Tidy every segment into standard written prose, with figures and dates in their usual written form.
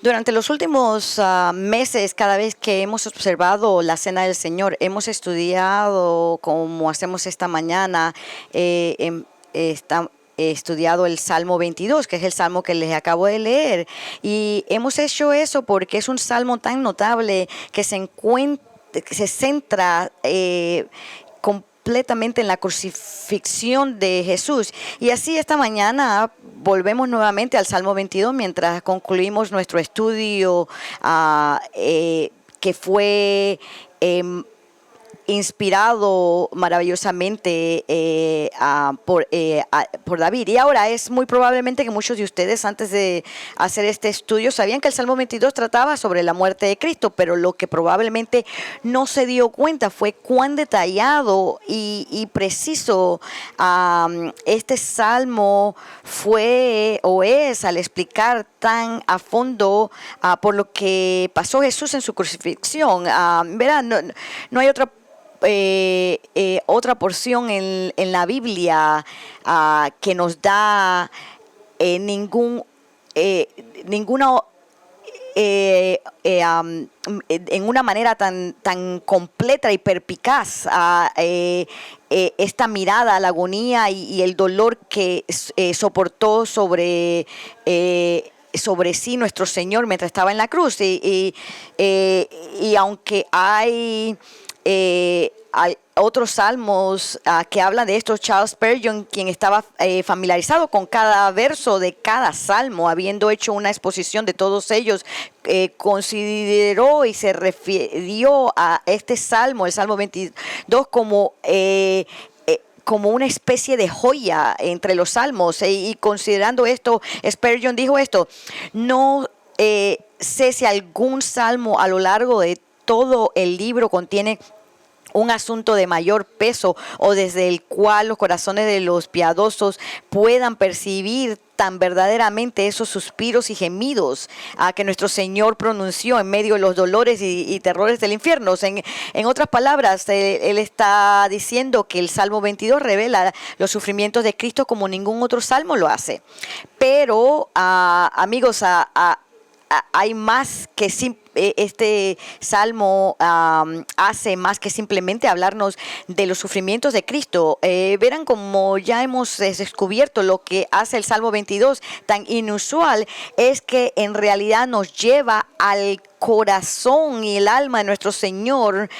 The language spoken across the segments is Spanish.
Durante los últimos meses, cada vez que hemos observado la Cena del Señor, hemos estudiado, como hacemos esta mañana, he estudiado el Salmo 22, que es el Salmo que les acabo de leer. Y hemos hecho eso porque es un Salmo tan notable que se centra completamente en la crucifixión de Jesús. Y así esta mañana volvemos nuevamente al Salmo 22 mientras concluimos nuestro estudio que fue inspirado maravillosamente por David. Y ahora es muy probablemente que muchos de ustedes antes de hacer este estudio sabían que el Salmo 22 trataba sobre la muerte de Cristo, pero lo que probablemente no se dio cuenta fue cuán detallado y preciso este Salmo fue o es al explicar tan a fondo por lo que pasó Jesús en su crucifixión. Verán, no hay otra porción en la Biblia que nos da ninguna en una manera tan completa y perspicaz esta mirada a la agonía y el dolor que soportó sobre sí nuestro Señor mientras estaba en la cruz. Y aunque hay otros salmos que hablan de esto, Charles Spurgeon, quien estaba familiarizado con cada verso de cada salmo, habiendo hecho una exposición de todos ellos, consideró y se refirió a este salmo, el Salmo 22, como una especie de joya entre los salmos. Y considerando esto, Spurgeon dijo esto: no sé si algún salmo a lo largo de todo el libro contiene un asunto de mayor peso o desde el cual los corazones de los piadosos puedan percibir tan verdaderamente esos suspiros y gemidos que nuestro Señor pronunció en medio de los dolores y terrores del infierno. En otras palabras, él está diciendo que el Salmo 22 revela los sufrimientos de Cristo como ningún otro salmo lo hace. Pero, amigos, hay más que este salmo hace más que simplemente hablarnos de los sufrimientos de Cristo. Verán, como ya hemos descubierto, lo que hace el Salmo 22 tan inusual es que en realidad nos lleva al corazón y el alma de nuestro Señor,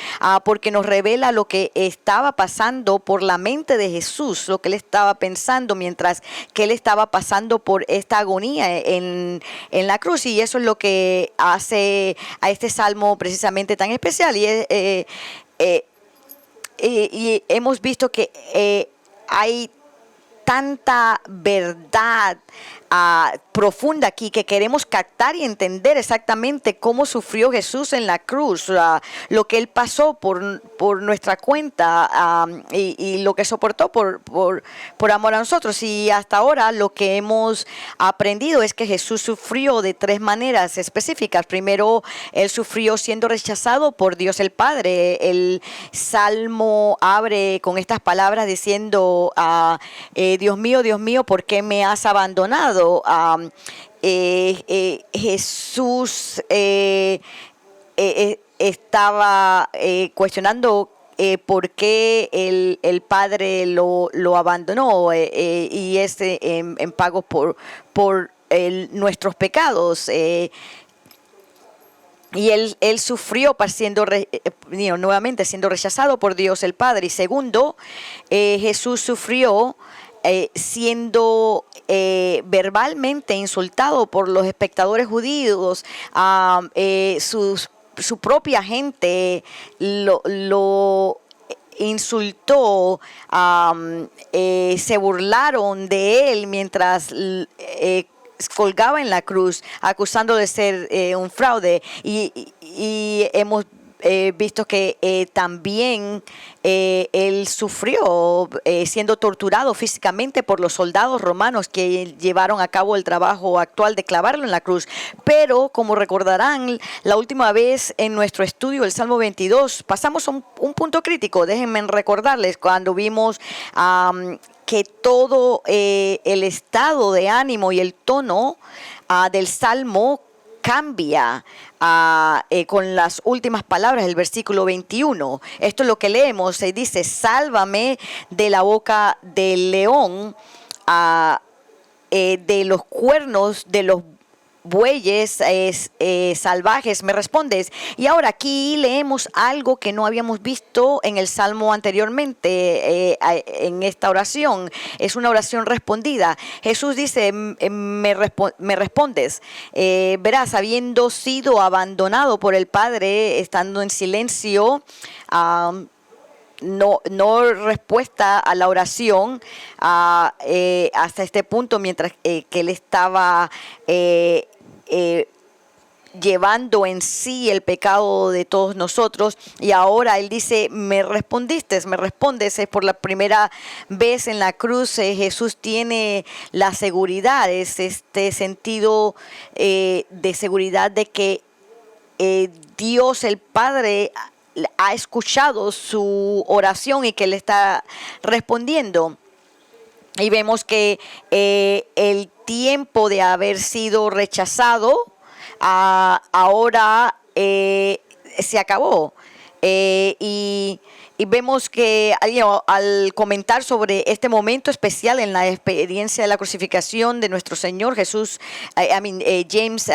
porque nos revela lo que estaba pasando por la mente de Jesús, lo que él estaba pensando mientras que él estaba pasando por esta agonía en la cruz. Y eso es lo que hace a este salmo precisamente tan especial. Y hemos visto que hay tanta verdad profunda aquí que queremos captar y entender exactamente cómo sufrió Jesús en la cruz, lo que él pasó por nuestra cuenta y lo que soportó por amor a nosotros. Y hasta ahora lo que hemos aprendido es que Jesús sufrió de tres maneras específicas. Primero, él sufrió siendo rechazado por Dios el Padre. El Salmo abre con estas palabras diciendo: Dios mío, ¿por qué me has abandonado? Jesús estaba cuestionando por qué el Padre lo abandonó, y es en pago por nuestros pecados. Y él sufrió nuevamente siendo rechazado por Dios el Padre. Y segundo, Jesús sufrió siendo verbalmente insultado por los espectadores judíos. Su propia gente lo insultó, se burlaron de él mientras colgaba en la cruz, acusando de ser un fraude. Y hemos visto que también él sufrió siendo torturado físicamente por los soldados romanos que llevaron a cabo el trabajo actual de clavarlo en la cruz. Pero, como recordarán, la última vez en nuestro estudio del Salmo 22 pasamos a un punto crítico. Déjenme recordarles cuando vimos que todo el estado de ánimo y el tono del Salmo cambia con las últimas palabras del versículo 21. Esto es lo que leemos. Se dice: sálvame de la boca del león, de los cuernos de los bueyes salvajes, me respondes. Y ahora aquí leemos algo que no habíamos visto en el Salmo anteriormente, en esta oración. Es una oración respondida. Jesús dice: me respondes. Verás, habiendo sido abandonado por el Padre, estando en silencio, no respuesta a la oración hasta este punto, mientras que él estaba llevando en sí el pecado de todos nosotros. Y ahora él dice: me respondes. Es por la primera vez en la cruz. Jesús tiene la seguridad, es este sentido de seguridad de que Dios el Padre ha escuchado su oración y que le está respondiendo. Y vemos que el tiempo de haber sido rechazado ahora se acabó. Y vemos que al comentar sobre este momento especial en la experiencia de la crucificación de nuestro Señor Jesús, James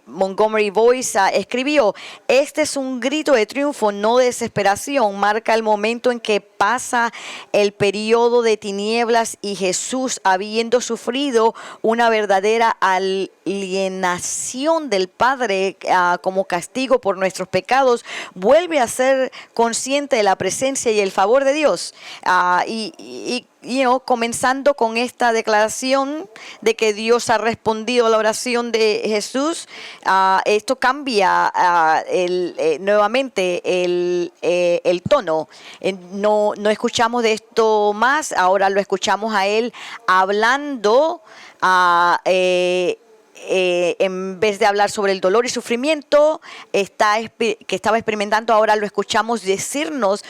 Montgomery Boyce escribió: este es un grito de triunfo, no de desesperación. Marca el momento en que pasa el periodo de tinieblas y Jesús, habiendo sufrido una verdadera alienación del Padre como castigo por nuestros pecados, vuelve a ser consciente de la presencia y el favor de Dios. Comenzando con esta declaración de que Dios ha respondido a la oración de Jesús, esto cambia nuevamente el tono. No escuchamos de esto más, ahora lo escuchamos a él hablando en vez de hablar sobre el dolor y sufrimiento que estaba experimentando. Ahora lo escuchamos decirnos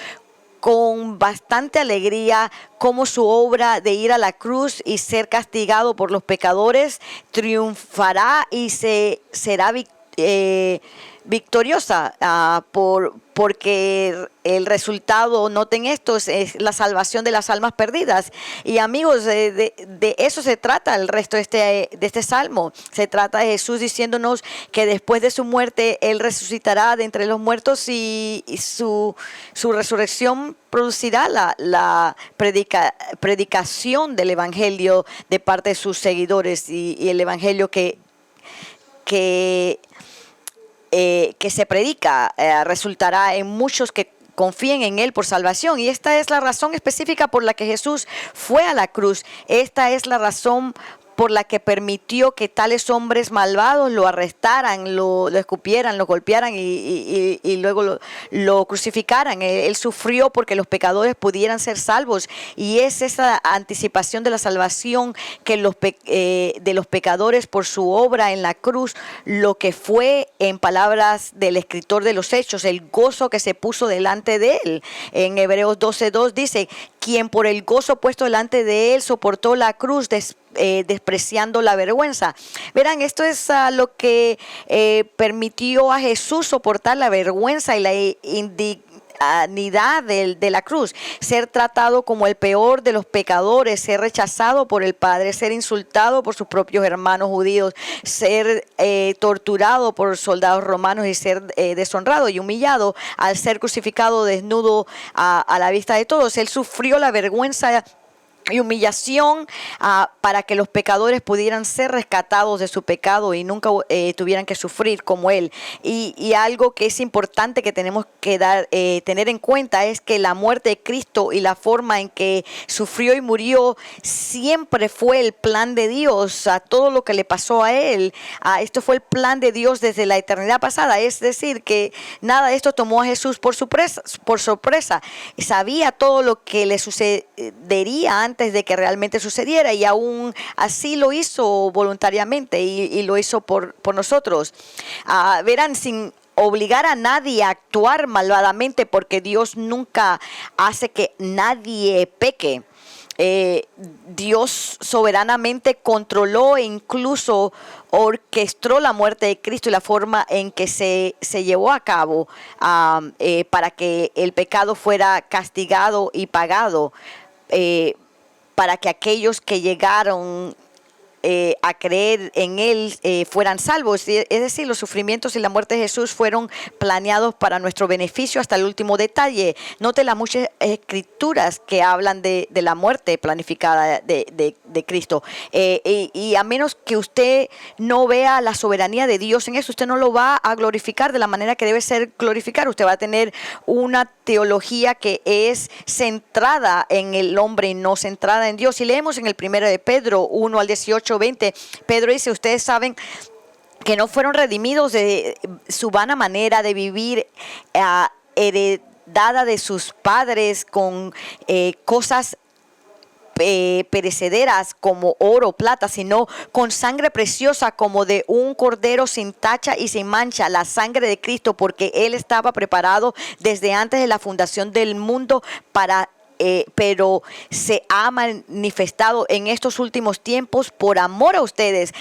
con bastante alegría cómo su obra de ir a la cruz y ser castigado por los pecadores triunfará y será victoriosa, porque el resultado, noten esto, es la salvación de las almas perdidas. Y amigos, de eso se trata el resto de este salmo. Se trata de Jesús diciéndonos que después de su muerte Él resucitará de entre los muertos, y su resurrección producirá la predicación del Evangelio de parte de sus seguidores, y el Evangelio que se predica resultará en muchos que confíen en Él por salvación. Y esta es la razón específica por la que Jesús fue a la cruz. Esta es la razón por la que permitió que tales hombres malvados lo arrestaran, lo escupieran, lo golpearan y luego lo crucificaran. Él sufrió porque los pecadores pudieran ser salvos, y es esa anticipación de la salvación que de los pecadores por su obra en la cruz, lo que fue, en palabras del escritor de los Hechos, el gozo que se puso delante de él. En Hebreos 12:2 dice: quien por el gozo puesto delante de él soportó la cruz, despreciando la vergüenza. Verán, esto es lo que permitió a Jesús soportar la vergüenza y la indignidad de la cruz, ser tratado como el peor de los pecadores, ser rechazado por el Padre, ser insultado por sus propios hermanos judíos, ser torturado por soldados romanos y ser deshonrado y humillado al ser crucificado desnudo a la vista de todos. Él sufrió la vergüenza y humillación para que los pecadores pudieran ser rescatados de su pecado y nunca tuvieran que sufrir como él. Y algo que es importante que tenemos que tener en cuenta es que la muerte de Cristo y la forma en que sufrió y murió siempre fue el plan de Dios. Todo lo que le pasó a él, esto fue el plan de Dios desde la eternidad pasada. Es decir, que nada de esto tomó a Jesús por sorpresa. Sabía todo lo que le sucedería antes de que realmente sucediera, y aún así lo hizo voluntariamente y lo hizo por nosotros. Verán, sin obligar a nadie a actuar malvadamente, porque Dios nunca hace que nadie peque. Dios soberanamente controló e incluso orquestó la muerte de Cristo y la forma en que se llevó a cabo para que el pecado fuera castigado y pagado, para que aquellos que llegaron a creer en Él fueran salvos. Es decir, los sufrimientos y la muerte de Jesús fueron planeados para nuestro beneficio hasta el último detalle. Note las muchas escrituras que hablan de la muerte planificada de Cristo. Y a menos que usted no vea la soberanía de Dios en eso, usted no lo va a glorificar de la manera que debe ser glorificado. Usted va a tener una teología que es centrada en el hombre y no centrada en Dios. Si leemos en el 1 de Pedro 1 al 18, 20, Pedro dice: ustedes saben que no fueron redimidos de su vana manera de vivir heredada de sus padres con cosas perecederas como oro o plata, sino con sangre preciosa como de un cordero sin tacha y sin mancha, la sangre de Cristo, porque Él estaba preparado desde antes de la fundación del mundo pero se ha manifestado en estos últimos tiempos por amor a ustedes.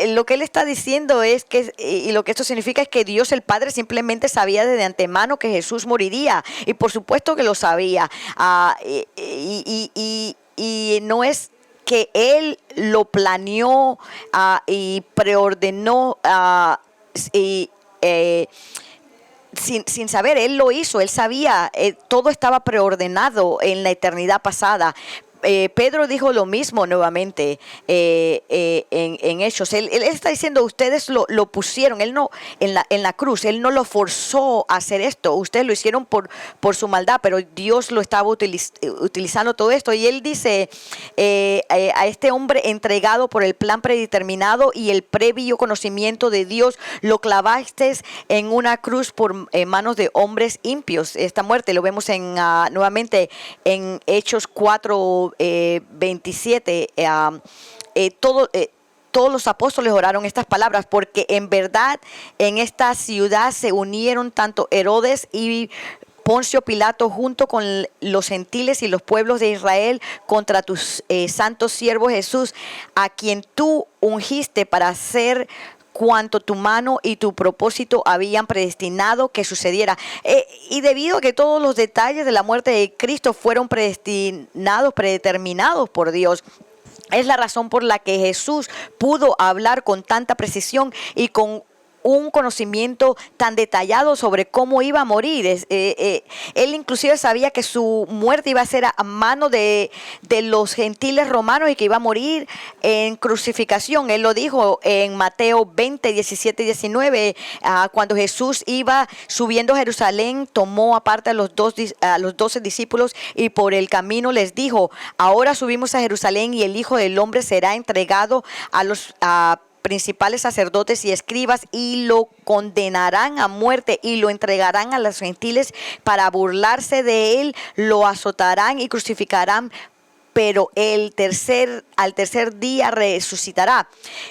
Lo que él está diciendo es que, y lo que esto significa es que Dios el Padre simplemente sabía desde antemano que Jesús moriría, y por supuesto que lo sabía, y no es que Él lo planeó y preordenó sin saber. Él lo hizo, Él sabía, todo estaba preordenado en la eternidad pasada. Pedro dijo lo mismo nuevamente en Hechos. Él está diciendo: ustedes lo pusieron, él no en la cruz, él no lo forzó a hacer esto, ustedes lo hicieron por su maldad, pero Dios lo estaba utilizando todo esto. Y él dice a este hombre entregado por el plan predeterminado y el previo conocimiento de Dios, lo clavaste en una cruz por manos de hombres impios. Esta muerte lo vemos nuevamente en Hechos 4, 27, todos los apóstoles oraron estas palabras, porque en verdad en esta ciudad se unieron tanto Herodes y Poncio Pilato junto con los gentiles y los pueblos de Israel contra tus santos siervos Jesús, a quien tú ungiste para hacer cuanto tu mano y tu propósito habían predestinado que sucediera. Y debido a que todos los detalles de la muerte de Cristo fueron predeterminados por Dios, es la razón por la que Jesús pudo hablar con tanta precisión y con un conocimiento tan detallado sobre cómo iba a morir. Él inclusive sabía que su muerte iba a ser a mano de los gentiles romanos y que iba a morir en crucificación. Él lo dijo en Mateo 20, 17 y 19, cuando Jesús iba subiendo a Jerusalén, tomó aparte a los 12 discípulos y por el camino les dijo: ahora subimos a Jerusalén y el Hijo del Hombre será entregado a los principales sacerdotes y escribas, y lo condenarán a muerte y lo entregarán a los gentiles para burlarse de él, lo azotarán y crucificarán, pero al tercer día resucitará.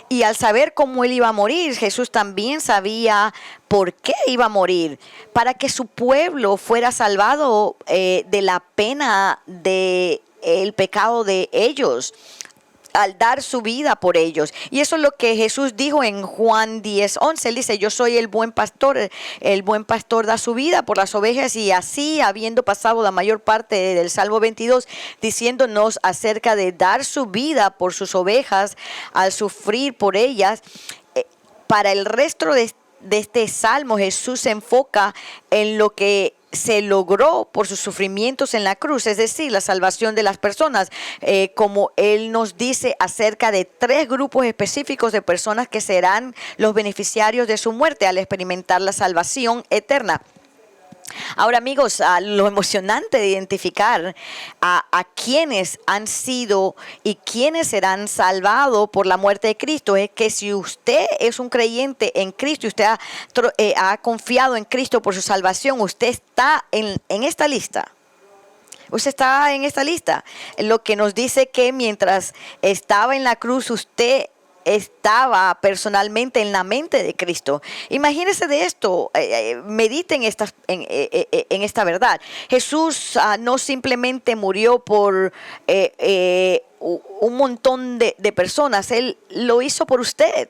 Y al saber cómo él iba a morir, Jesús también sabía por qué iba a morir: para que su pueblo fuera salvado de la pena del pecado de ellos, al dar su vida por ellos. Y eso es lo que Jesús dijo en Juan 10:11. Él dice: yo soy el buen pastor da su vida por las ovejas. Y así, habiendo pasado la mayor parte del Salmo 22 diciéndonos acerca de dar su vida por sus ovejas, al sufrir por ellas, para el resto de este salmo Jesús se enfoca en lo que se logró por sus sufrimientos en la cruz, es decir, la salvación de las personas, como él nos dice acerca de 3 grupos específicos de personas que serán los beneficiarios de su muerte al experimentar la salvación eterna. Ahora, amigos, lo emocionante de identificar a quienes han sido y quienes serán salvados por la muerte de Cristo es que si usted es un creyente en Cristo y usted ha confiado en Cristo por su salvación, usted está en esta lista. Usted está en esta lista, lo que nos dice que mientras estaba en la cruz usted estaba personalmente en la mente de Cristo. Imagínense de esto, mediten en esta verdad. Jesús no simplemente murió por un montón de personas, Él lo hizo por usted.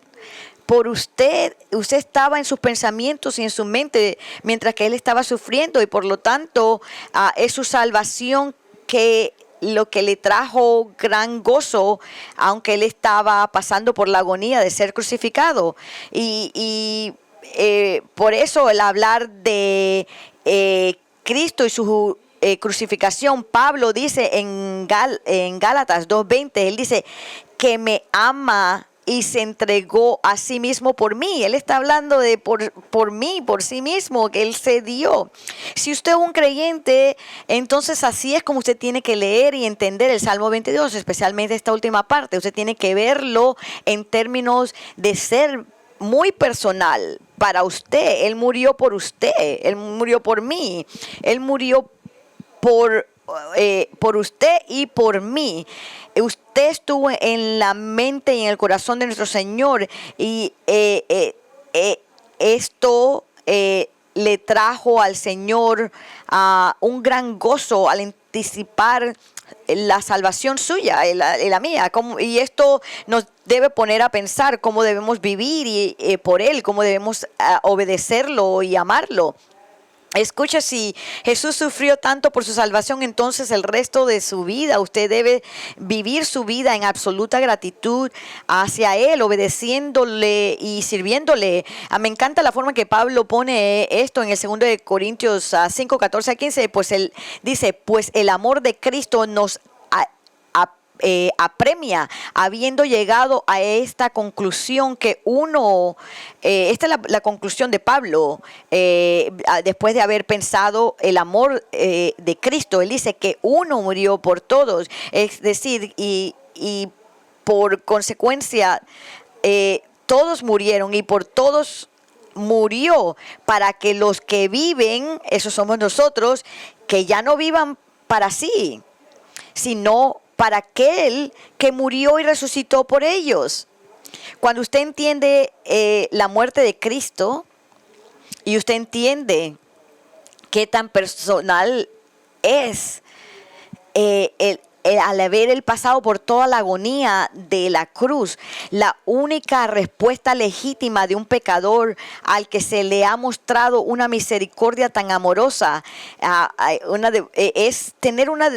Por usted estaba en sus pensamientos y en su mente mientras que Él estaba sufriendo, y por lo tanto es su salvación que lo que le trajo gran gozo, aunque Él estaba pasando por la agonía de ser crucificado. Y por eso el hablar de Cristo y su crucificación, Pablo dice en Gálatas 2:20, él dice que me ama y se entregó a sí mismo por mí. Él está hablando de por mí, por sí mismo, que Él se dio. Si usted es un creyente, entonces así es como usted tiene que leer y entender el Salmo 22, especialmente esta última parte. Usted tiene que verlo en términos de ser muy personal para usted. Él murió por usted, Él murió por mí, Él murió por usted y por mí. Usted estuvo en la mente y en el corazón de nuestro Señor, y esto le trajo al Señor un gran gozo al anticipar la salvación suya y la mía. Y esto nos debe poner a pensar cómo debemos vivir por Él, cómo debemos obedecerlo y amarlo. Escucha, si Jesús sufrió tanto por su salvación, entonces el resto de su vida usted debe vivir su vida en absoluta gratitud hacia Él, obedeciéndole y sirviéndole. Me encanta la forma que Pablo pone esto en el 2 de Corintios 5, 14 a 15, pues él dice, pues el amor de Cristo nos apremia, habiendo llegado a esta conclusión que esta es la conclusión de Pablo, después de haber pensado el amor de Cristo. Él dice que uno murió por todos, es decir, y por consecuencia todos murieron, y por todos murió, para que los que viven, esos somos nosotros, que ya no vivan para sí, sino para aquel que murió y resucitó por ellos. Cuando usted entiende la muerte de Cristo, y usted entiende qué tan personal es al haber él pasado por toda la agonía de la cruz, la única respuesta legítima de un pecador al que se le ha mostrado una misericordia tan amorosa, es tener una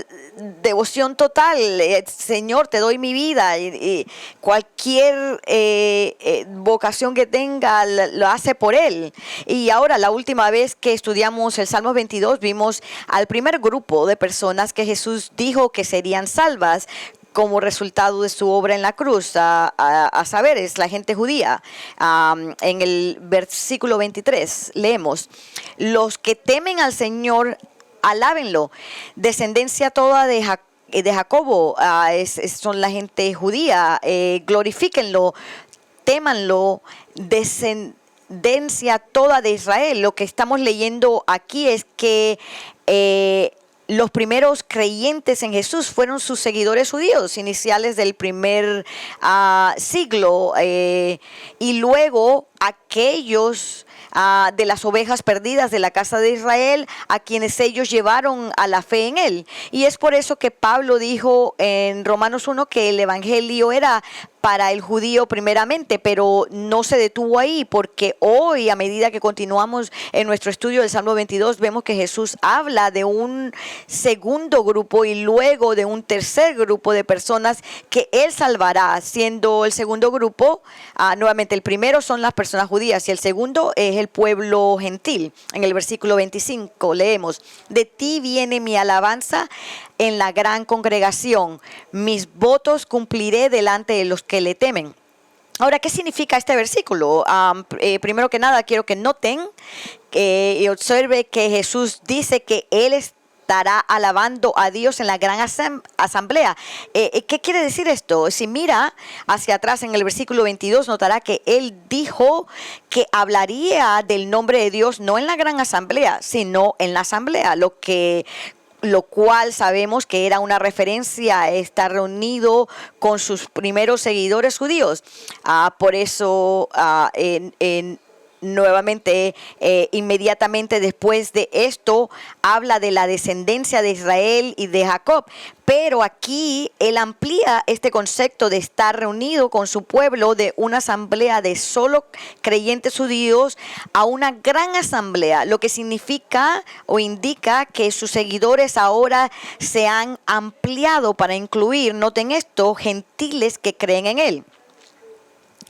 devoción total. Señor, te doy mi vida, y cualquier vocación que tenga lo hace por Él. Y ahora, la última vez que estudiamos el Salmo 22, vimos al primer grupo de personas que Jesús dijo que serían salvas como resultado de su obra en la cruz, a saber, es la gente judía. En el versículo 23 leemos: los que temen al Señor, alábenlo, descendencia toda de Jacobo, son la gente judía, glorifíquenlo, témanlo, descendencia toda de Israel. Lo que estamos leyendo aquí es que los primeros creyentes en Jesús fueron sus seguidores judíos iniciales del primer siglo, y luego aquellos de las ovejas perdidas de la casa de Israel, a quienes ellos llevaron a la fe en Él. Y es por eso que Pablo dijo en Romanos 1 que el evangelio era para el judío primeramente, pero no se detuvo ahí, porque hoy, a medida que continuamos en nuestro estudio del Salmo 22, vemos que Jesús habla de un segundo grupo y luego de un tercer grupo de personas que Él salvará, siendo el segundo grupo, nuevamente el primero son las personas judías y el segundo es el pueblo gentil. En el versículo 25 leemos: de ti viene mi alabanza en la gran congregación, mis votos cumpliré delante de los que le temen. Ahora, ¿qué significa este versículo? Primero que nada, quiero que noten y observe que Jesús dice que Él estará alabando a Dios en la gran asamblea. ¿Qué quiere decir esto? Si mira hacia atrás en el versículo 22, notará que Él dijo que hablaría del nombre de Dios no en la gran asamblea, sino en la asamblea, lo que lo cual sabemos que era una referencia a estar reunido con sus primeros seguidores judíos. Por eso nuevamente, inmediatamente después de esto, habla de la descendencia de Israel y de Jacob. Pero aquí él amplía este concepto de estar reunido con su pueblo, de una asamblea de solo creyentes judíos a una gran asamblea, lo que significa o indica que sus seguidores ahora se han ampliado para incluir, noten esto, gentiles que creen en él.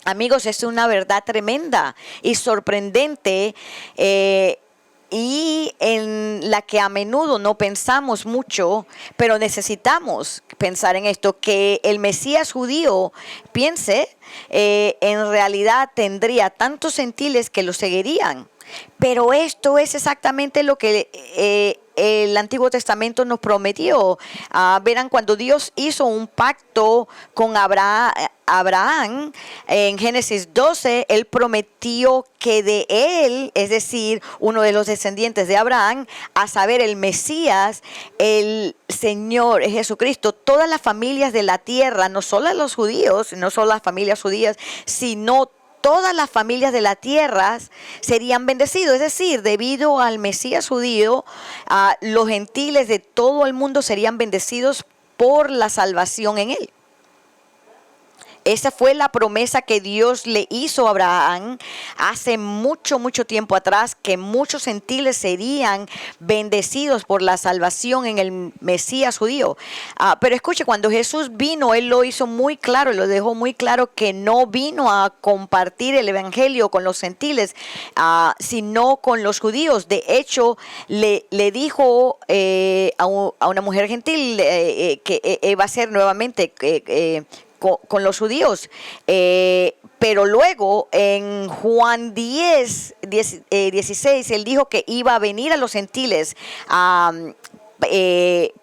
Amigos, es una verdad tremenda y sorprendente y en la que a menudo no pensamos mucho, pero necesitamos pensar en esto, que el Mesías judío, piense, en realidad tendría tantos gentiles que lo seguirían. Pero esto es exactamente lo que el Antiguo Testamento nos prometió. Verán, cuando Dios hizo un pacto con Abraham, en Génesis 12, él prometió que de él, es decir, uno de los descendientes de Abraham, a saber, el Mesías, el Señor Jesucristo, todas las familias de la tierra, no solo los judíos, no solo las familias judías, sino todas las familias de la tierra serían bendecidos. Es decir, debido al Mesías judío, los gentiles de todo el mundo serían bendecidos por la salvación en él. Esa fue la promesa que Dios le hizo a Abraham hace mucho, mucho tiempo atrás, que muchos gentiles serían bendecidos por la salvación en el Mesías judío. Pero escuche, cuando Jesús vino, Él lo hizo muy claro, lo dejó muy claro que no vino a compartir el evangelio con los gentiles, sino con los judíos. De hecho, le dijo a una mujer gentil que va a ser nuevamente con los judíos, pero luego en Juan 16, él dijo que iba a venir a los gentiles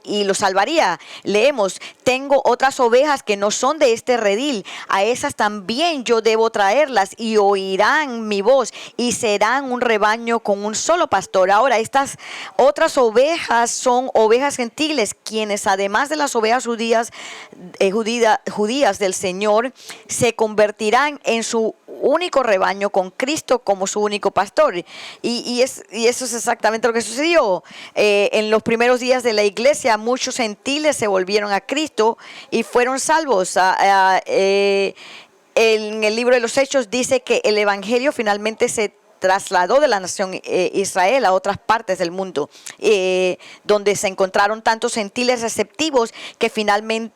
y los salvaría. Leemos: tengo otras ovejas que no son de este redil, a esas también yo debo traerlas, y oirán mi voz, y serán un rebaño con un solo pastor. Ahora, estas otras ovejas son ovejas gentiles, quienes además de las ovejas judías del Señor, se convertirán en su único rebaño, con Cristo como su único pastor. Y eso es exactamente lo que sucedió. En los primeros días de la iglesia, muchos gentiles se volvieron a Cristo y fueron salvos. En el libro de los Hechos dice que el evangelio finalmente se trasladó de la nación Israel a otras partes del mundo, donde se encontraron tantos gentiles receptivos que finalmente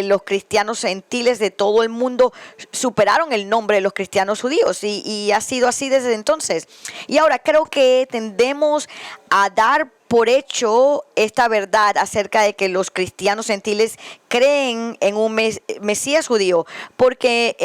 los cristianos gentiles de todo el mundo superaron el nombre de los cristianos judíos, y ha sido así desde entonces. Y ahora creo que tendemos a dar por hecho esta verdad acerca de que los cristianos gentiles creen en un Mesías judío, porque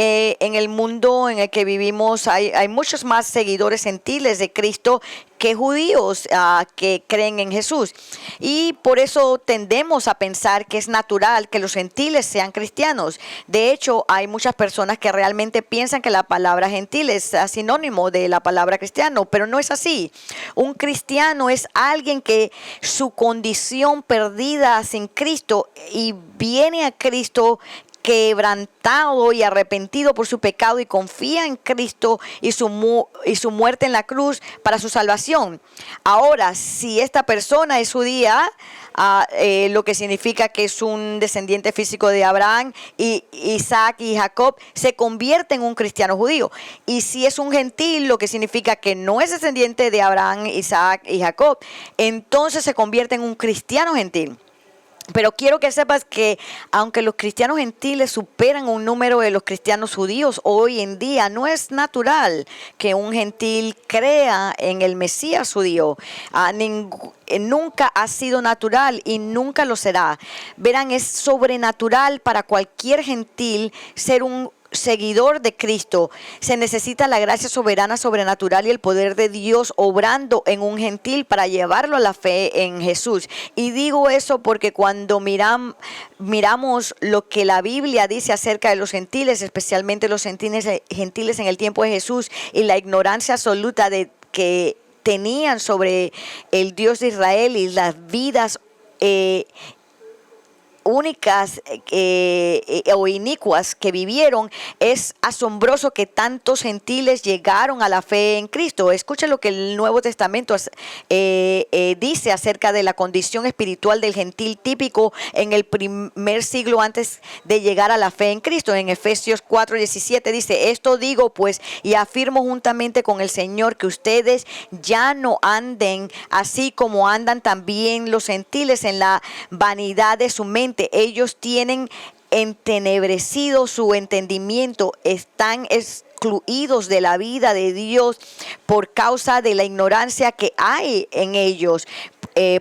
en el mundo en el que vivimos hay muchos más seguidores gentiles de Cristo que judíos que creen en Jesús, y por eso tendemos a pensar que es natural que los gentiles sean cristianos. De hecho, hay muchas personas que realmente piensan que la palabra gentil es sinónimo de la palabra cristiano, pero no es así. Un cristiano es alguien que su condición perdida sin Cristo y viene a Cristo quebrantado y arrepentido por su pecado, y confía en Cristo y su muerte en la cruz para su salvación. Ahora, si esta persona es judía, lo que significa que es un descendiente físico de Abraham, y Isaac y Jacob, se convierte en un cristiano judío. Y si es un gentil, lo que significa que no es descendiente de Abraham, Isaac y Jacob, entonces se convierte en un cristiano gentil. Pero quiero que sepas que aunque los cristianos gentiles superan un número de los cristianos judíos hoy en día, no es natural que un gentil crea en el Mesías judío. Nunca ha sido natural y nunca lo será. Verán, es sobrenatural para cualquier gentil ser un seguidor de Cristo. Se necesita la gracia soberana, sobrenatural y el poder de Dios obrando en un gentil para llevarlo a la fe en Jesús. Y digo eso porque cuando miramos lo que la Biblia dice acerca de los gentiles, especialmente los gentiles en el tiempo de Jesús, y la ignorancia absoluta que tenían sobre el Dios de Israel y las vidas únicas o inicuas que vivieron. Es asombroso que tantos gentiles llegaron a la fe en Cristo. Escucha lo que el Nuevo Testamento dice acerca de la condición espiritual del gentil típico en el primer siglo antes de llegar a la fe en Cristo. En Efesios 4:17 dice: esto digo pues y afirmo juntamente con el Señor, que ustedes ya no anden así como andan también los gentiles en la vanidad de su mente. Ellos tienen entenebrecido su entendimiento, están excluidos de la vida de Dios por causa de la ignorancia que hay en ellos,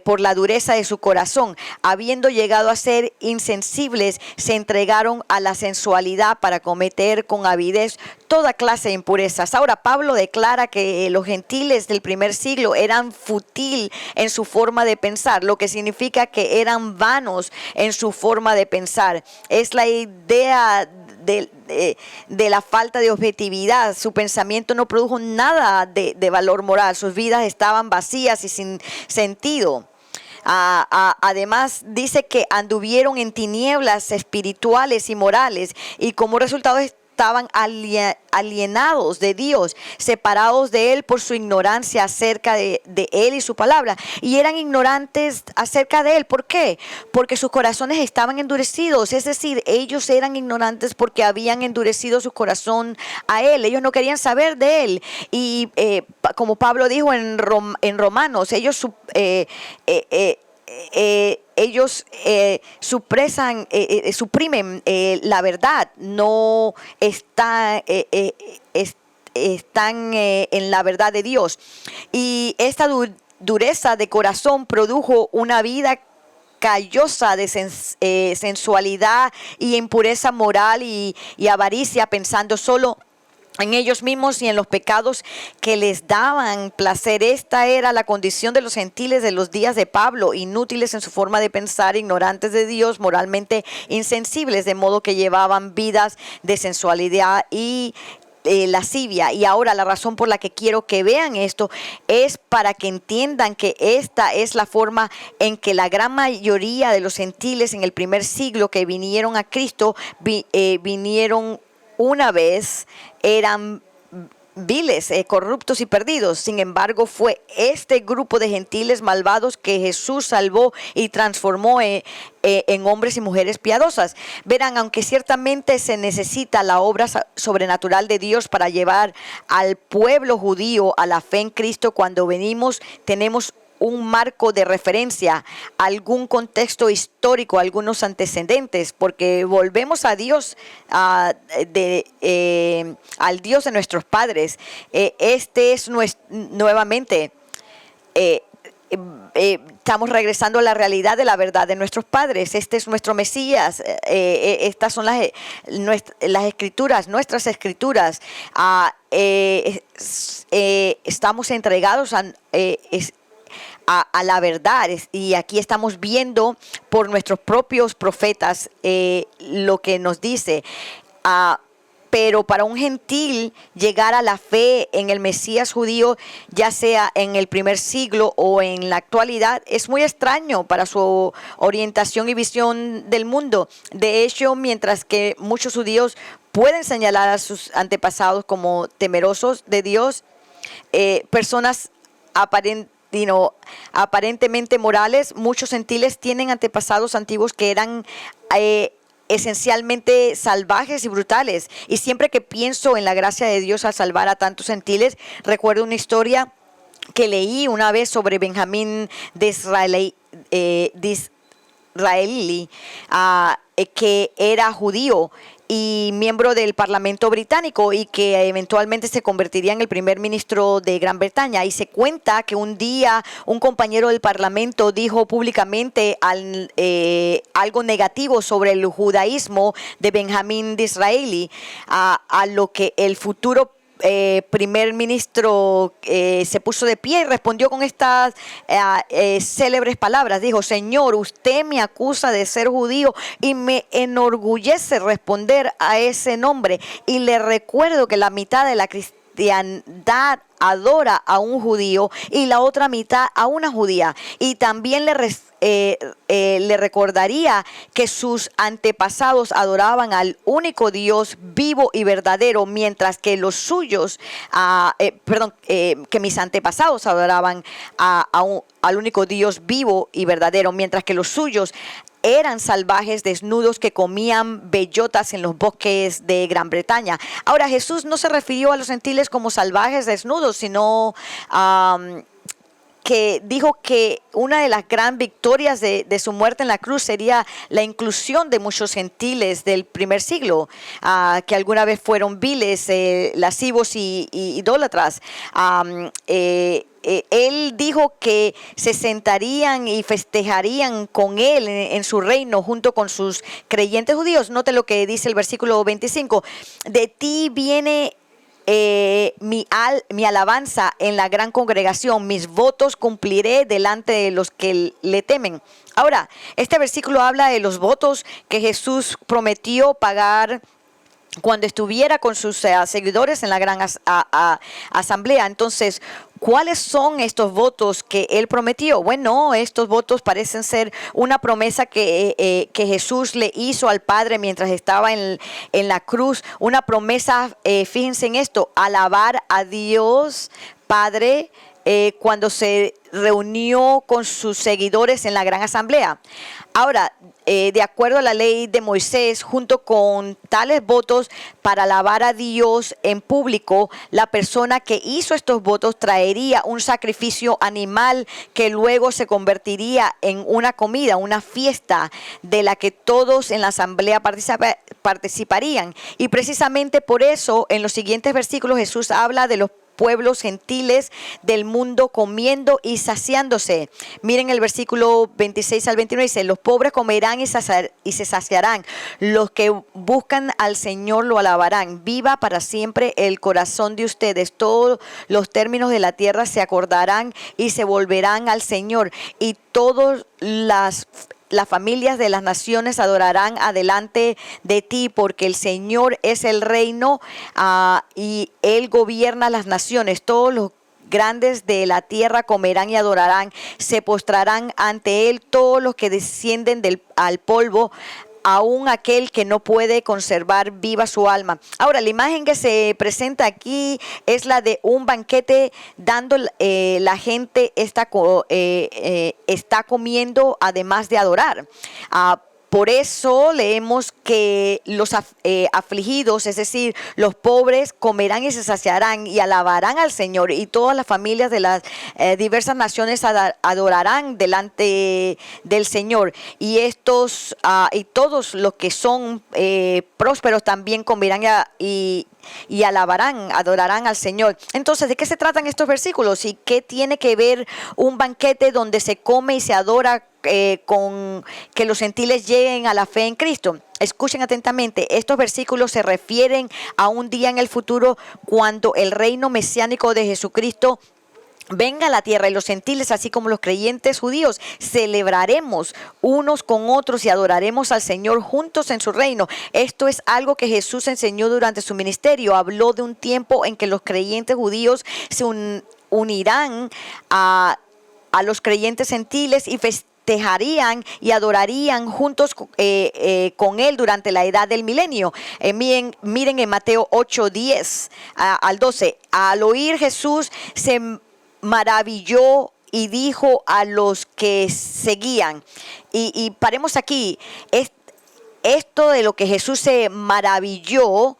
por la dureza de su corazón. Habiendo llegado a ser insensibles, se entregaron a la sensualidad para cometer con avidez toda clase de impurezas. Ahora, Pablo declara que los gentiles del primer siglo eran fútil en su forma de pensar, lo que significa que eran vanos en su forma de pensar. Es la idea de la falta de objetividad. Su pensamiento no produjo nada de valor moral. Sus vidas estaban vacías y sin sentido. Además dice que anduvieron en tinieblas espirituales y morales, y como resultado estaban alienados de Dios, separados de Él por su ignorancia acerca de Él y su palabra. Y eran ignorantes acerca de Él. ¿Por qué? Porque sus corazones estaban endurecidos. Es decir, ellos eran ignorantes porque habían endurecido su corazón a Él. Ellos no querían saber de Él. Y como Pablo dijo en Romanos, ellos suprimen la verdad, no están en la verdad de Dios. Y esta dureza de corazón produjo una vida callosa de sensualidad y impureza moral y avaricia, pensando solo en ellos mismos y en los pecados que les daban placer. Esta era la condición de los gentiles de los días de Pablo, inútiles en su forma de pensar, ignorantes de Dios, moralmente insensibles, de modo que llevaban vidas de sensualidad y lascivia. Y ahora la razón por la que quiero que vean esto es para que entiendan que esta es la forma en que la gran mayoría de los gentiles en el primer siglo que vinieron a Cristo vinieron una vez, eran viles, corruptos y perdidos. Sin embargo, fue este grupo de gentiles malvados que Jesús salvó y transformó en hombres y mujeres piadosas. Verán, aunque ciertamente se necesita la obra sobrenatural de Dios para llevar al pueblo judío a la fe en Cristo, cuando venimos tenemos un marco de referencia, algún contexto histórico, algunos antecedentes, porque volvemos a Dios, al Dios de nuestros padres. Este es nuevamente, estamos regresando a la realidad de la verdad de nuestros padres. Este es nuestro Mesías. Estas son las escrituras, nuestras escrituras. Estamos entregados a la verdad, y aquí estamos viendo por nuestros propios profetas lo que nos dice. Pero para un gentil llegar a la fe en el Mesías judío, ya sea en el primer siglo o en la actualidad, es muy extraño para su orientación y visión del mundo. De hecho, mientras que muchos judíos pueden señalar a sus antepasados como temerosos de Dios, personas aparentemente morales, muchos gentiles tienen antepasados antiguos que eran esencialmente salvajes y brutales. Y siempre que pienso en la gracia de Dios al salvar a tantos gentiles, recuerdo una historia que leí una vez sobre Benjamín Disraeli, que era judío y miembro del Parlamento británico, y que eventualmente se convertiría en el primer ministro de Gran Bretaña. Y se cuenta que un día un compañero del Parlamento dijo públicamente algo negativo sobre el judaísmo de Benjamín Disraeli, a lo que el futuro primer ministro se puso de pie y respondió con estas célebres palabras. Dijo: Señor, usted me acusa de ser judío y me enorgullece responder a ese nombre, y le recuerdo que la mitad de la cristiandad adora a un judío y la otra mitad a una judía. Y también le recordaría que sus antepasados adoraban al único Dios vivo y verdadero, mientras que los suyos, que mis antepasados adoraban al único Dios vivo y verdadero, mientras que los suyos eran salvajes desnudos que comían bellotas en los bosques de Gran Bretaña. Ahora, Jesús no se refirió a los gentiles como salvajes desnudos, sino que dijo que una de las gran victorias de su muerte en la cruz sería la inclusión de muchos gentiles del primer siglo, que alguna vez fueron viles, lascivos y idólatras. Él dijo que se sentarían y festejarían con él en su reino junto con sus creyentes judíos. Note lo que dice el versículo 25. De ti viene mi alabanza en la gran congregación, mis votos cumpliré delante de los que le temen. Ahora, este versículo habla de los votos que Jesús prometió pagar cuando estuviera con sus seguidores en la gran asamblea. Entonces, ¿cuáles son estos votos que él prometió? Bueno, estos votos parecen ser una promesa que Jesús le hizo al Padre mientras estaba en la cruz. Una promesa, fíjense en esto, alabar a Dios Padre cuando se reunió con sus seguidores en la gran asamblea. Ahora, de acuerdo a la ley de Moisés, junto con tales votos para alabar a Dios en público, la persona que hizo estos votos traería un sacrificio animal que luego se convertiría en una comida, una fiesta de la que todos en la asamblea participarían. Y precisamente por eso, en los siguientes versículos, Jesús habla de los pueblos gentiles del mundo comiendo y saciándose. Miren el versículo 26 al 29, dice: los pobres comerán y se saciarán, los que buscan al Señor lo alabarán. Viva para siempre el corazón de ustedes, todos los términos de la tierra se acordarán y se volverán al Señor, y todas las familias de las naciones adorarán adelante de ti, porque el Señor es el reino y Él gobierna las naciones. Todos los grandes de la tierra comerán y adorarán, se postrarán ante Él todos los que descienden al polvo, aún aquel que no puede conservar viva su alma. Ahora, la imagen que se presenta aquí es la de un banquete dando la gente está comiendo además de adorar. Por eso leemos que los afligidos, es decir, los pobres, comerán y se saciarán y alabarán al Señor, y todas las familias de las diversas naciones adorarán delante del Señor. Y estos y todos los que son prósperos también comerán y alabarán, adorarán al Señor. Entonces, ¿de qué se tratan estos versículos? ¿Y qué tiene que ver un banquete donde se come y se adora con que los gentiles lleguen a la fe en Cristo? Escuchen atentamente, estos versículos se refieren a un día en el futuro cuando el reino mesiánico de Jesucristo venga a la tierra, y los gentiles, así como los creyentes judíos, celebraremos unos con otros y adoraremos al Señor juntos en su reino. Esto es algo que Jesús enseñó durante su ministerio. Habló de un tiempo en que los creyentes judíos se unirán a los creyentes gentiles y festejarían y adorarían juntos con Él durante la edad del milenio. Miren en Mateo 8:10 al 12. Al oír Jesús se maravilló y dijo a los que seguían, y paremos aquí, esto de lo que Jesús se maravilló,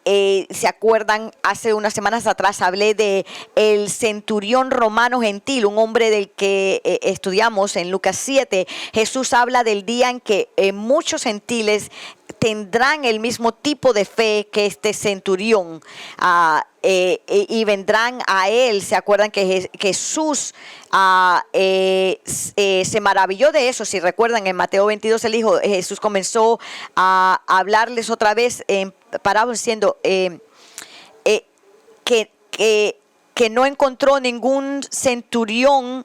¿se acuerdan? Hace unas semanas atrás hablé de el centurión romano gentil, un hombre del que estudiamos en Lucas 7. Jesús habla del día en que muchos gentiles tendrán el mismo tipo de fe que este centurión y vendrán a él. ¿Se acuerdan que Jesús se maravilló de eso? Si recuerdan, en Mateo 22 Jesús comenzó a hablarles otra vez en parábolas diciendo que no encontró ningún centurión.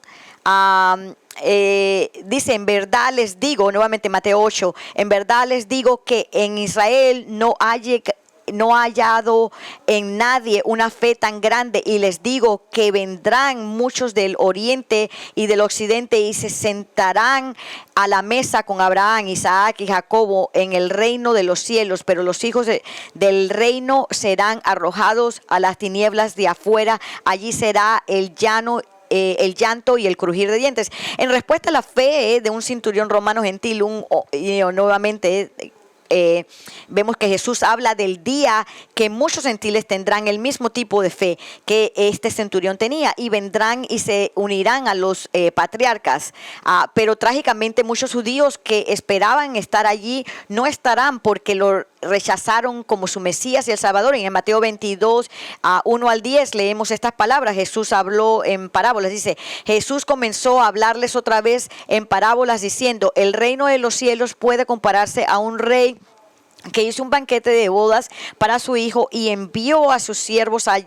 Dice: en verdad les digo, nuevamente Mateo 8, en verdad les digo que en Israel no hay no ha hallado en nadie una fe tan grande, y les digo que vendrán muchos del oriente y del occidente y se sentarán a la mesa con Abraham, Isaac y Jacobo en el reino de los cielos, pero los hijos del reino serán arrojados a las tinieblas de afuera. Allí será el llanto y el crujir de dientes. En respuesta a la fe de un centurión romano gentil, nuevamente vemos que Jesús habla del día que muchos gentiles tendrán el mismo tipo de fe que este centurión tenía, y vendrán y se unirán a los patriarcas. Pero trágicamente muchos judíos que esperaban estar allí no estarán, porque lo rechazaron como su Mesías y el Salvador. Y en Mateo 22, 1 al 10, leemos estas palabras. Jesús habló en parábolas. Dice: Jesús comenzó a hablarles otra vez en parábolas diciendo: el reino de los cielos puede compararse a un rey que hizo un banquete de bodas para su hijo y envió a sus siervos a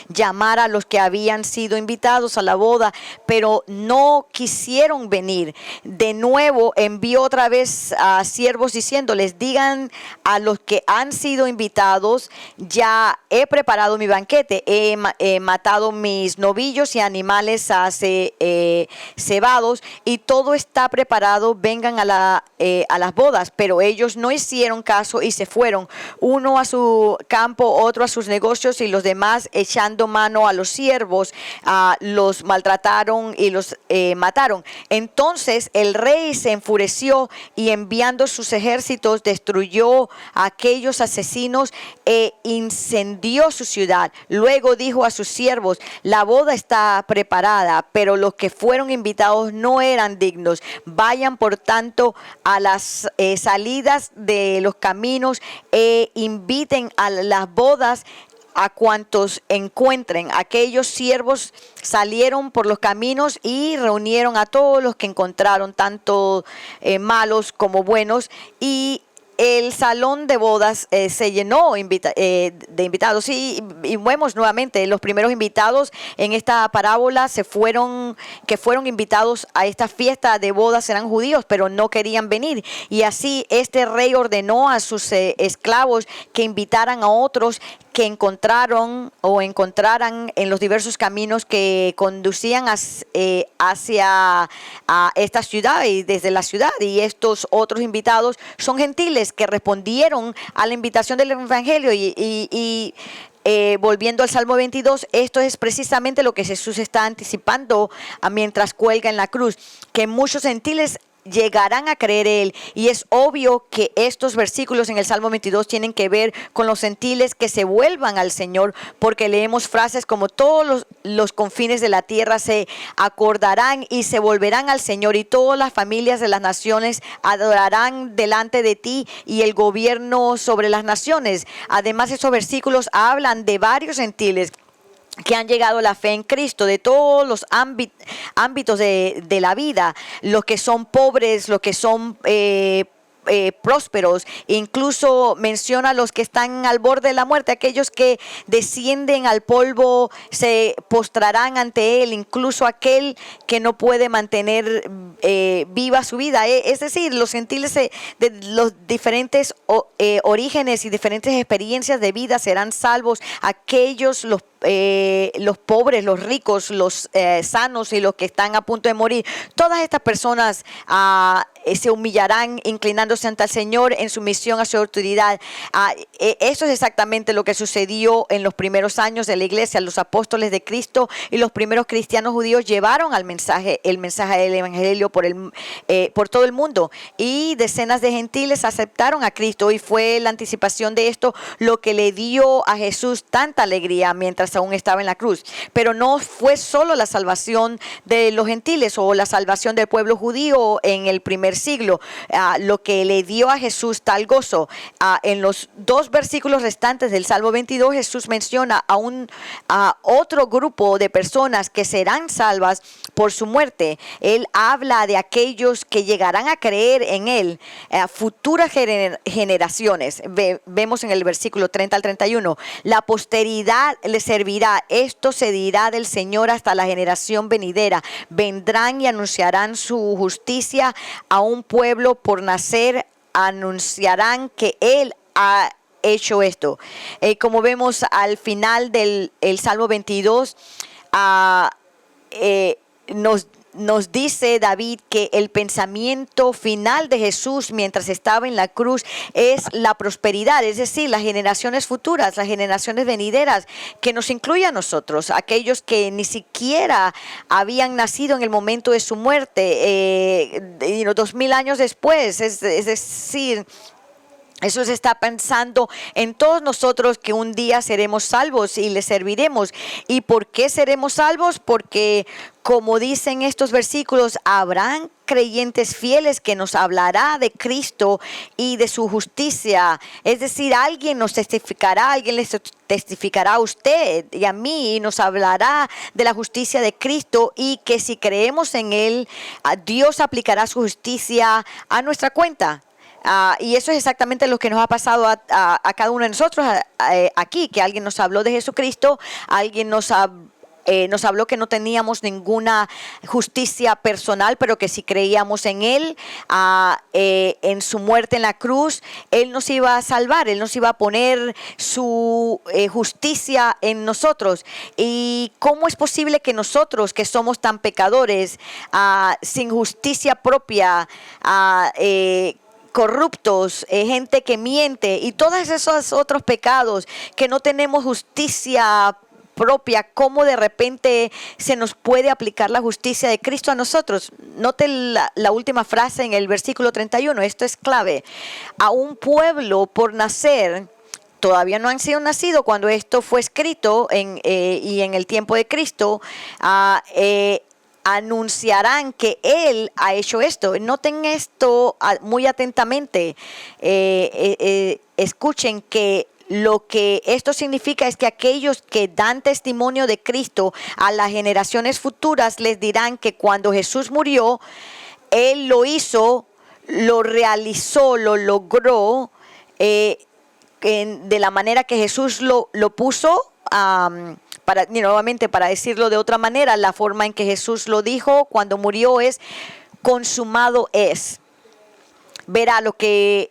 llamar a los que habían sido invitados a la boda, pero no quisieron venir. De nuevo envió otra vez a siervos diciéndoles: digan a los que han sido invitados, ya he preparado mi banquete, he matado mis novillos y animales cebados, y todo está preparado, vengan a las bodas. Pero ellos no hicieron caso y se fueron, uno a su campo, otro a sus negocios, y los demás, echando mano a los siervos, los maltrataron y los mataron. Entonces el rey se enfureció y, enviando sus ejércitos, destruyó a aquellos asesinos e incendió su ciudad. Luego dijo a sus siervos: la boda está preparada, pero los que fueron invitados no eran dignos. Vayan por tanto a las salidas de los caminos e inviten a las bodas a cuantos encuentren. Aquellos siervos salieron por los caminos y reunieron a todos los que encontraron, tanto malos como buenos, y el salón de bodas se llenó de invitados. Y vemos nuevamente los primeros invitados en esta parábola fueron invitados a esta fiesta de bodas, eran judíos, pero no querían venir. Y así este rey ordenó a sus esclavos que invitaran a otros que encontraran en los diversos caminos que conducían hacia esta ciudad y desde la ciudad. Y estos otros invitados son gentiles que respondieron a la invitación del evangelio. Volviendo al Salmo 22, esto es precisamente lo que Jesús está anticipando mientras cuelga en la cruz, que muchos gentiles llegarán a creer Él. Y es obvio que estos versículos en el Salmo 22 tienen que ver con los gentiles que se vuelvan al Señor, porque leemos frases como: todos los confines de la tierra se acordarán y se volverán al Señor, y todas las familias de las naciones adorarán delante de ti, y el gobierno sobre las naciones. Además, estos versículos hablan de varios gentiles que han llegado a la fe en Cristo, de todos los ámbitos de la vida, los que son pobres, los que son prósperos. Incluso menciona a los que están al borde de la muerte, aquellos que descienden al polvo se postrarán ante Él, incluso aquel que no puede mantener viva su vida. Es decir, los gentiles de los diferentes orígenes y diferentes experiencias de vida serán salvos. Aquellos, los pobres, los ricos, los sanos y los que están a punto de morir, todas estas personas se humillarán inclinándose ante el Señor en sumisión a su autoridad. Eso es exactamente lo que sucedió en los primeros años de la iglesia. Los apóstoles de Cristo y los primeros cristianos judíos llevaron el mensaje del evangelio por todo el mundo, y decenas de gentiles aceptaron a Cristo, y fue la anticipación de esto lo que le dio a Jesús tanta alegría mientras aún estaba en la cruz. Pero no fue solo la salvación de los gentiles o la salvación del pueblo judío en el primer siglo lo que le dio a Jesús tal gozo. En los dos versículos restantes del Salmo 22, Jesús menciona a otro grupo de personas que serán salvas por su muerte. Él habla de aquellos que llegarán a creer en Él, futuras generaciones. Vemos en el versículo 30 al 31, la posteridad le servirá, esto se dirá del Señor hasta la generación venidera. Vendrán y anunciarán su justicia a un pueblo por nacer, anunciarán que Él ha hecho esto. Como vemos al final del el Salmo 22, nos dice David que el pensamiento final de Jesús mientras estaba en la cruz es la prosperidad, es decir, las generaciones futuras, las generaciones venideras, que nos incluye a nosotros, aquellos que ni siquiera habían nacido en el momento de su muerte, 2000 años después, es decir, Jesús está pensando en todos nosotros que un día seremos salvos y le serviremos. ¿Y por qué seremos salvos? Porque, como dicen estos versículos, habrán creyentes fieles que nos hablará de Cristo y de su justicia. Es decir, alguien nos testificará, alguien les testificará a usted y a mí y nos hablará de la justicia de Cristo, y que si creemos en Él, Dios aplicará su justicia a nuestra cuenta. Y eso es exactamente lo que nos ha pasado a cada uno de nosotros aquí, que alguien nos habló de Jesucristo, alguien nos habló que no teníamos ninguna justicia personal, pero que si creíamos en Él, en su muerte en la cruz, Él nos iba a salvar, Él nos iba a poner su justicia en nosotros. ¿Y cómo es posible que nosotros, que somos tan pecadores, sin justicia propia, corruptos, gente que miente y todos esos otros pecados, que no tenemos justicia propia, cómo de repente se nos puede aplicar la justicia de Cristo a nosotros? Note la última frase en el versículo 31, esto es clave. A un pueblo por nacer, todavía no han sido nacidos cuando esto fue escrito y en el tiempo de Cristo, anunciarán que Él ha hecho esto. Noten esto muy atentamente. Escuchen que lo que esto significa es que aquellos que dan testimonio de Cristo a las generaciones futuras les dirán que cuando Jesús murió, Él lo hizo, lo realizó, lo logró de la manera que Jesús lo puso. Nuevamente, para decirlo de otra manera, la forma en que Jesús lo dijo cuando murió es: consumado es. Verá, lo que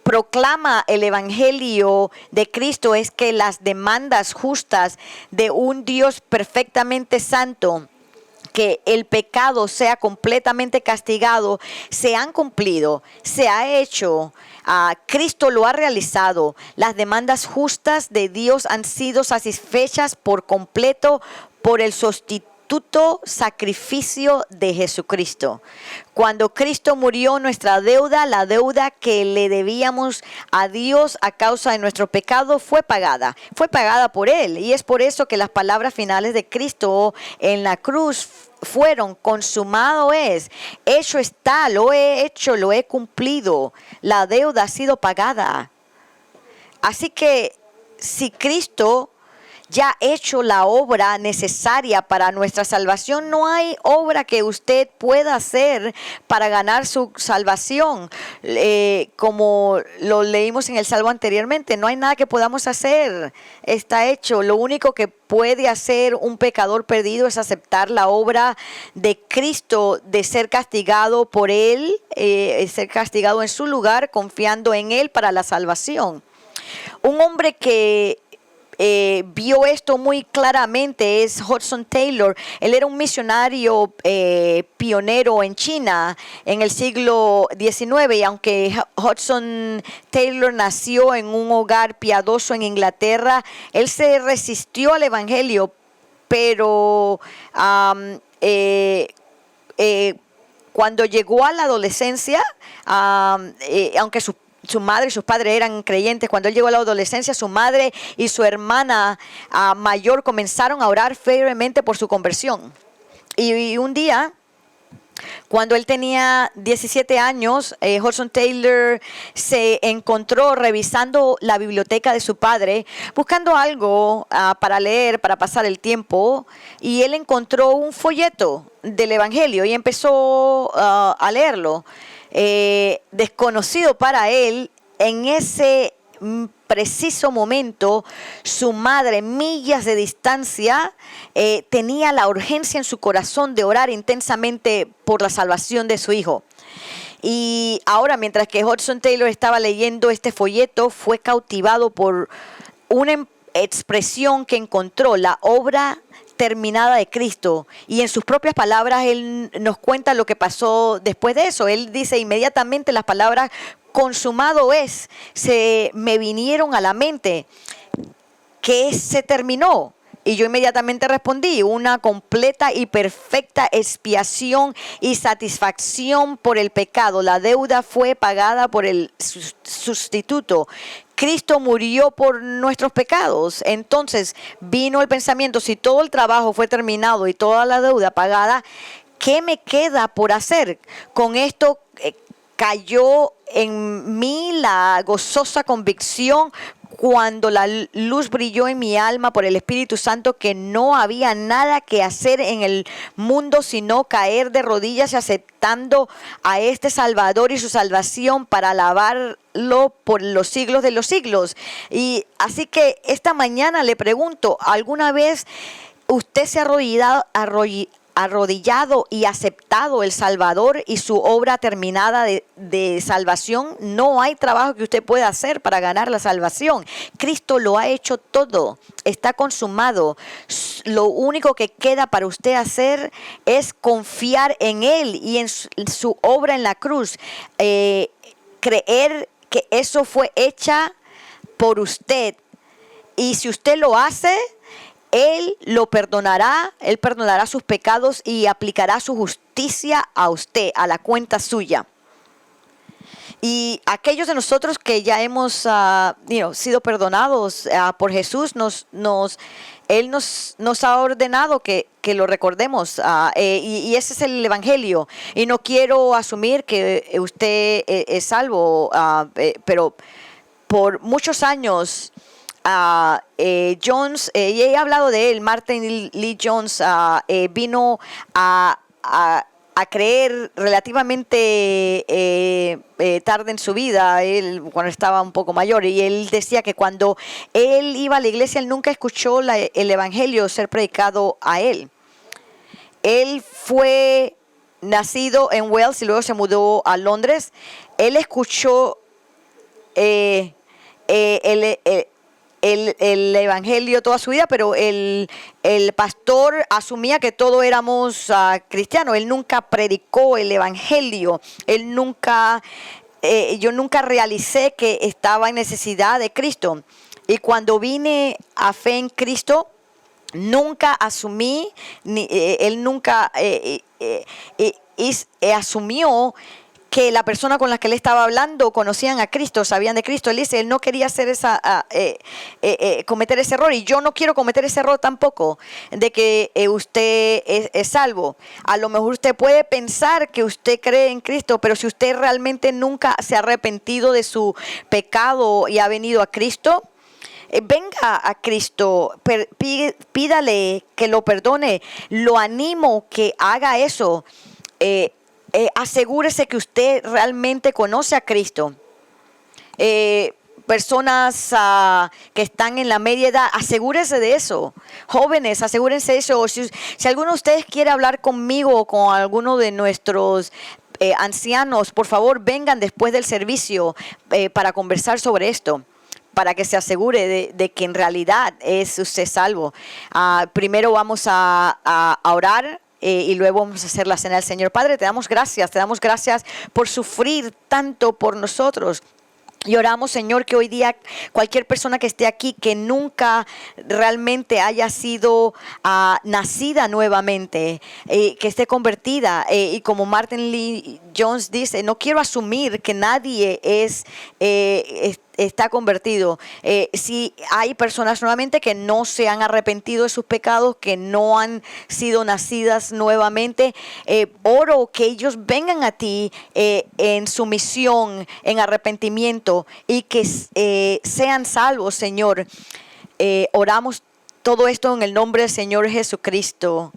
proclama el Evangelio de Cristo es que las demandas justas de un Dios perfectamente santo, que el pecado sea completamente castigado, se han cumplido, se ha hecho. Cristo lo ha realizado. Las demandas justas de Dios han sido satisfechas por completo por el sustituto sacrificio de Jesucristo. Cuando Cristo murió, nuestra deuda, la deuda que le debíamos a Dios a causa de nuestro pecado, fue pagada por Él. Y es por eso que las palabras finales de Cristo en la cruz fueron: consumado es, hecho está, lo he hecho, lo he cumplido, la deuda ha sido pagada. Así que si Cristo ya ha hecho la obra necesaria para nuestra salvación, no hay obra que usted pueda hacer para ganar su salvación. Como lo leímos en el Salmo anteriormente, no hay nada que podamos hacer, está hecho. Lo único que puede hacer un pecador perdido es aceptar la obra de Cristo, de ser castigado por Él, ser castigado en su lugar, confiando en Él para la salvación. Un hombre que vio esto muy claramente es Hudson Taylor. Él era un misionario pionero en China en el siglo XIX, y aunque Hudson Taylor nació en un hogar piadoso en Inglaterra, él se resistió al Evangelio, pero cuando llegó a la adolescencia, aunque su madre y sus padres eran creyentes, cuando él llegó a la adolescencia, su madre y su hermana mayor comenzaron a orar firmemente por su conversión. Y un día, cuando él tenía 17 años, Hudson Taylor se encontró revisando la biblioteca de su padre, buscando algo para leer, para pasar el tiempo, y él encontró un folleto del Evangelio y empezó a leerlo. Desconocido para él, en ese preciso momento, su madre, millas de distancia, tenía la urgencia en su corazón de orar intensamente por la salvación de su hijo. Y ahora, mientras que Hudson Taylor estaba leyendo este folleto, fue cautivado por una expresión que encontró, la obra terminada de Cristo. Y en sus propias palabras, él nos cuenta lo que pasó después de eso. Él dice inmediatamente las palabras consumado es, se me vinieron a la mente, que se terminó. Y yo inmediatamente respondí, una completa y perfecta expiación y satisfacción por el pecado. La deuda fue pagada por el sustituto. Cristo murió por nuestros pecados. Entonces vino el pensamiento, si todo el trabajo fue terminado y toda la deuda pagada, ¿qué me queda por hacer? Con esto cayó en mí la gozosa convicción cuando la luz brilló en mi alma por el Espíritu Santo, que no había nada que hacer en el mundo sino caer de rodillas y aceptando a este Salvador y su salvación para alabarlo por los siglos de los siglos. Y así que esta mañana le pregunto, ¿alguna vez usted se ha arrodillado y aceptado el Salvador y su obra terminada de salvación? No hay trabajo que usted pueda hacer para ganar la salvación. Cristo lo ha hecho todo, está consumado. Lo único que queda para usted hacer es confiar en Él y en su obra en la cruz. Creer que eso fue hecha por usted. Y si usted lo hace, Él lo perdonará, Él perdonará sus pecados y aplicará su justicia a usted, a la cuenta suya. Y aquellos de nosotros que ya hemos sido perdonados por Jesús, Él nos ha ordenado que lo recordemos. Y ese es el Evangelio. Y no quiero asumir que usted es salvo, pero por muchos años Jones, y he hablado de él, Martin Lee Jones, vino a creer relativamente tarde en su vida, él cuando estaba un poco mayor, y él decía que cuando él iba a la iglesia, él nunca escuchó el Evangelio ser predicado a él. Él fue nacido en Wales y luego se mudó a Londres. Él escuchó el Evangelio toda su vida, pero el pastor asumía que todos éramos cristianos. Él nunca predicó el Evangelio. Yo nunca realicé que estaba en necesidad de Cristo. Y cuando vine a fe en Cristo, nunca asumí, él nunca asumió que la persona con la que él estaba hablando conocían a Cristo, sabían de Cristo. Él dice, él no quería hacer cometer ese error, y yo no quiero cometer ese error tampoco, de que usted es salvo. A lo mejor usted puede pensar que usted cree en Cristo, pero si usted realmente nunca se ha arrepentido de su pecado y ha venido a Cristo, venga a Cristo, pídale que lo perdone. Lo animo que haga eso. Asegúrese que usted realmente conoce a Cristo. Personas que están en la media edad, asegúrese de eso. Jóvenes, asegúrense de eso. Si alguno de ustedes quiere hablar conmigo o con alguno de nuestros ancianos, por favor vengan después del servicio para conversar sobre esto, para que se asegure de que en realidad es usted salvo. Primero vamos a orar. Y luego vamos a hacer la cena del Señor. Padre, te damos gracias por sufrir tanto por nosotros. Y oramos, Señor, que hoy día cualquier persona que esté aquí que nunca realmente haya sido nacida nuevamente, que esté convertida, y como Martin Lee Jones dice, no quiero asumir que nadie está convertido. Si hay personas nuevamente que no se han arrepentido de sus pecados, que no han sido nacidas nuevamente, oro que ellos vengan a ti en sumisión, en arrepentimiento, y que sean salvos, Señor. Oramos todo esto en el nombre del Señor Jesucristo.